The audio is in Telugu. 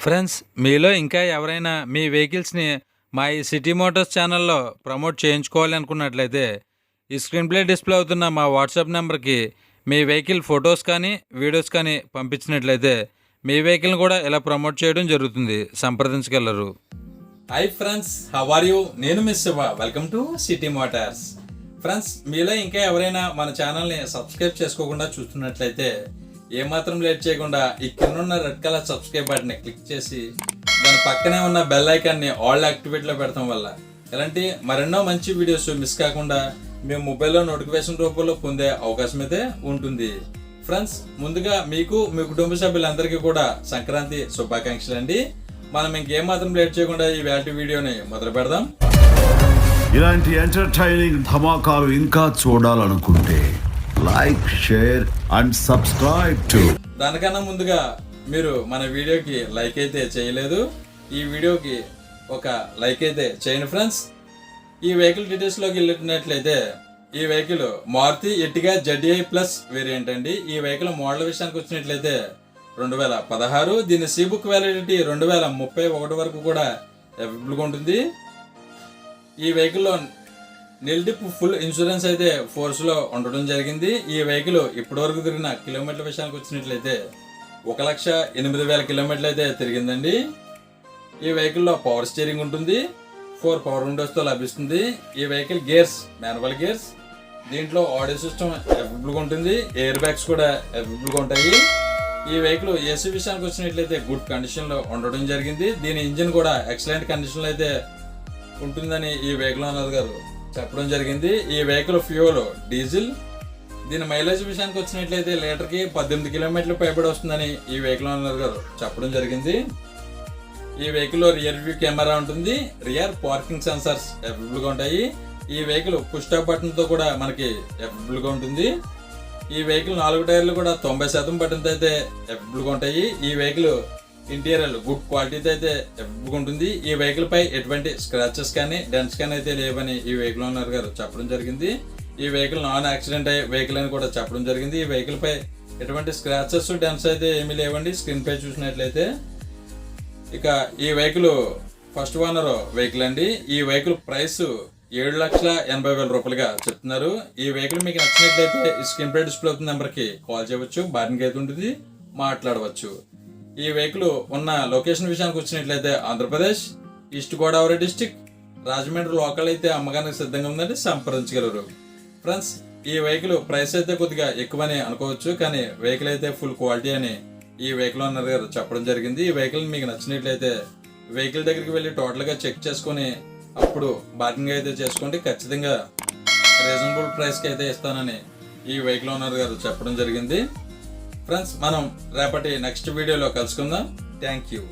ఫ్రెండ్స్, మీలో ఇంకా ఎవరైనా మీ వెహికల్స్ని మా ఈ సిటీ మోటార్స్ ఛానల్లో ప్రమోట్ చేయించుకోవాలి అనుకున్నట్లయితే ఈ స్క్రీన్ ప్లే డిస్ప్లే అవుతున్న మా వాట్సాప్ నెంబర్కి మీ వెహికల్ ఫొటోస్ కానీ వీడియోస్ కానీ పంపించినట్లయితే మీ వెహికల్ని కూడా ఇలా ప్రమోట్ చేయడం జరుగుతుంది. సంప్రదించగలరు. Hi friends, how are you? నేను miss Shiva. Welcome to city motors. Friends, మీలో ఇంకా ఎవరైనా మన ఛానల్ని సబ్స్క్రైబ్ చేసుకోకుండా చూస్తున్నట్లయితే ఏమాత్రం లేట్ చేయకుండా ఈ కింద ఉన్న రెడ్ కలర్ సబ్స్క్రైబ్ బటన్ని క్లిక్ చేసి దాని పక్కనే ఉన్న బెల్ ఐకాన్ని ఆల్ యాక్టివేట్లో పెడతాం వల్ల ఇలాంటి మరెన్నో మంచి వీడియోస్ మిస్ కాకుండా మేము మొబైల్లో నోటిఫికేషన్ రూపంలో పొందే అవకాశం అయితే ఉంటుంది. ఫ్రెండ్స్, ముందుగా మీకు మీ కుటుంబ సభ్యులందరికీ కూడా సంక్రాంతి శుభాకాంక్షలు అండి. మనం ఇంకేమాత్రం లేట్ చేయకుండా ఈ వేటి వీడియోని మొదలు పెడదాం. ఇలాంటి ఎంటర్టైనింగ్ ధమాకాలు ఇంకా చూడాలనుకుంటే like, share and subscribe to. దానికన్నా ముందుగా మీరు మన వీడియోకి లైక్ అయితే చేయలేదు, ఈ వీడియోకి ఒక లైక్ అయితే చేయండి ఫ్రెండ్స్. ఈ వెహికల్ డీటెయిల్స్లోకి వెళ్ళినట్లయితే ఈ vehicle Maruti Ertiga ZDI Plus variant అండి. ఈ వెహికల్ మోడల్ విషయానికి వచ్చినట్లయితే 2016. దీని సీ బుక్ వ్యాలిడిటీ 2031 వరకు కూడా అవైలబుల్గా ఉంటుంది. ఈ వెహికల్లో నిల్ డిప్ ఫుల్ ఇన్సూరెన్స్ అయితే ఫోర్స్లో ఉండడం జరిగింది. ఈ వెహికల్ ఇప్పటివరకు తిరిగిన కిలోమీటర్ల విషయానికి వచ్చినట్లయితే 1,08,000 కిలోమీటర్లు అయితే తిరిగిందండి. ఈ వెహికల్లో పవర్ స్టీరింగ్ ఉంటుంది, 4 పవర్ విండోస్తో లభిస్తుంది. ఈ వెహికల్ గేర్స్ మాన్యువల్ గేర్స్. దీంట్లో ఆడియో సిస్టమ్ అవైలబుల్గా ఉంటుంది, ఎయిర్ బ్యాగ్స్ కూడా అవైలబుల్గా ఉంటాయి. ఈ వెహికల్ ఏసీ విషయానికి వచ్చినట్లయితే గుడ్ కండిషన్లో ఉండడం జరిగింది. దీని ఇంజిన్ కూడా ఎక్సలెంట్ కండిషన్లో అయితే ఉంటుందని ఈ వెహికల్ ఓనర్ గారు చెప్పడం జరిగింది. ఈ వెహికల్ ఫ్యూయల్ డీజిల్. దీని మైలేజ్ విషయానికి వచ్చినట్లయితే లీటర్కి 18 కిలోమీటర్లు పైబడి వస్తుందని ఈ వెహికల్ ఓనర్ గారు చెప్పడం జరిగింది. ఈ వెహికల్లో రియర్ వ్యూ కెమెరా ఉంటుంది, రియర్ పార్కింగ్ సెన్సార్స్ అవైలబుల్గా ఉంటాయి. ఈ వెహికల్ పుష్ స్టాప్ బటన్తో కూడా మనకి అవైలబుల్గా ఉంటుంది. ఈ వెహికల్ 4 టైర్లు కూడా 90% బటన్తో అయితే అవైలబుల్గా ఉంటాయి. ఈ వెహికల్ ఇంటీరియర్ గుడ్ క్వాలిటీతో అయితే అవైలబుల్గా ఉంటుంది. ఈ వెహికల్ పై ఎటువంటి స్క్రాచెస్ కానీ డెంట్స్ కానీ అయితే లేవని ఈ వెహికల్ ఓనర్ గారు చెప్పడం జరిగింది. ఈ వెహికల్ నాన్ యాక్సిడెంట్ అయ్యే వెహికల్ అని కూడా చెప్పడం జరిగింది. ఈ వెహికల్ పై ఎటువంటి స్క్రాచెస్ డెంట్స్ అయితే ఏమీ లేవండి స్క్రీన్ పై చూసినట్లయితే. ఇక ఈ వెహికల్ ఫస్ట్ ఓనర్ వెహికల్ అండి. ఈ వెహికల్ ప్రైస్ 7,80,000 రూపాయలుగా చెప్తున్నారు. ఈ వెహికల్ మీకు నచ్చినట్లయితే ఈ స్క్రీన్ పై డిస్ప్లే అవుతున్న నెంబర్కి కాల్ చేయవచ్చు, బార్గెనింగ్ అయితే ఉంటుంది, మాట్లాడవచ్చు. ఈ వెహికల్ ఉన్న లొకేషన్ విషయానికి వచ్చినట్లయితే Andhra Pradesh east Godavari district, Rajahmundry local అయితే అమ్మకానికి సిద్ధంగా ఉందంటే సంప్రదించగలరు. ఫ్రెండ్స్, ఈ వెహికల్ ప్రైస్ అయితే కొద్దిగా ఎక్కువని అనుకోవచ్చు, కానీ వెహికల్ అయితే ఫుల్ క్వాలిటీ అని ఈ వెహికల్ ఓనర్ గారు చెప్పడం జరిగింది. ఈ వెహికల్ మీకు నచ్చినట్లయితే వెహికల్ దగ్గరికి వెళ్ళి టోటల్గా చెక్ చేసుకొని అప్పుడు బార్గెనింగ్ అయితే చేసుకోండి. ఖచ్చితంగా రీజనబుల్ ప్రైస్కి అయితే ఇస్తానని ఈ వెహికల్ ఓనర్ గారు చెప్పడం జరిగింది. ఫ్రెండ్స్, మనం రేపటి నెక్స్ట్ వీడియోలో కలుసుకుందాం. Thank you.